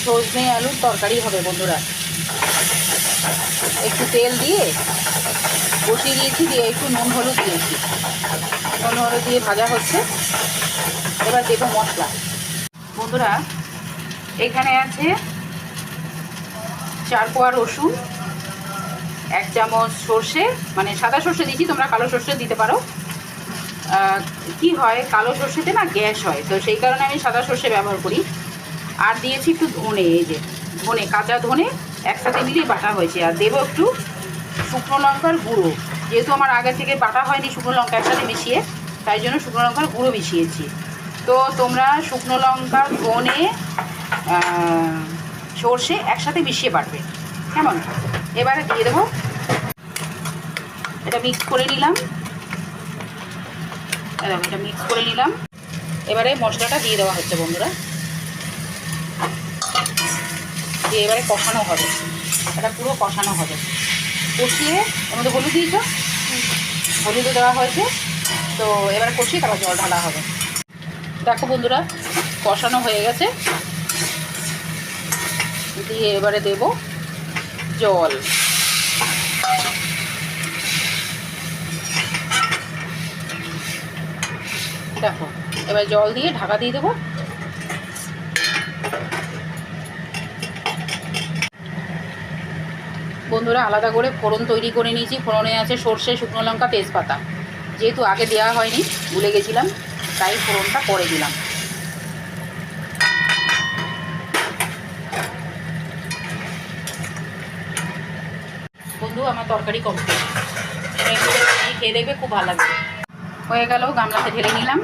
সজনে আলুর তরকারি হবে বন্ধুরা। একটু তেল দিয়ে বসিয়ে দিয়েছি, দিয়ে একটু নুন হলুদ দিয়েছি, নুন হলুদ দিয়ে ভাজা হচ্ছে। এবার দেবো মশলা বন্ধুরা। এখানে আছে 4 কোয়া রসুন, 1 চামচ সর্ষে, মানে সাদা সর্ষে দিচ্ছি, তোমরা কালো সর্ষে দিতে পারো। কি হয়, কালো সর্ষেতে না গ্যাস হয়, তো সেই কারণে আমি সাদা সর্ষে ব্যবহার করি। আর দিয়েছি একটু ধনে, এই যে ধনে, কাঁচা ধনে একসাথে মিলিয়ে বাটা হয়েছে। আর দেবো একটু শুকনো লঙ্কার গুঁড়ো, যেহেতু আমার আগে থেকে বাটা হয়নি শুকনো লঙ্কা একসাথে মিশিয়ে, তাই জন্য শুকনো লঙ্কার গুঁড়ো মিশিয়েছি। তো তোমরা শুকনো লঙ্কা, ধনে, সর্ষে একসাথে মিশিয়ে বাটবে, কেমন? এবারে দিয়ে দেবো, এটা মিক্স করে নিলাম, এটা মিক্স করে নিলাম। এবারে মশলাটা দিয়ে দেওয়া হচ্ছে বন্ধুরা, দিয়ে এবারে কষানো হবে, এটা পুরো কষানো হবে। কষিয়ে এর মধ্যে হলুদ দিয়েছ, হলুদও দেওয়া হয়েছে, তো এবারে কষিয়ে তারপর জল ঢালা হবে। দেখো বন্ধুরা, কষানো হয়ে গেছে, দিয়ে এবারে দেব জল। দেখো, এবার জল দিয়ে ঢাকা দিয়ে দেবো। বন্ধুরা, আলাদা করে ফোড়ন তৈরি করে নিয়েছি। ফোড়নে আছে সর্ষে, শুকনো লঙ্কা, তেজপাতা। যেহেতু আগে দেওয়া হয়নি, ভুলে গেছিলাম, তাই ফোড়নটা করে দিলাম। বন্ধু, আমার তরকারি কমপ্লিট, খেয়ে দেখবে, খুব ভালো লাগবে। হয়ে গেল, গামলাতে ঢেলে নিলাম।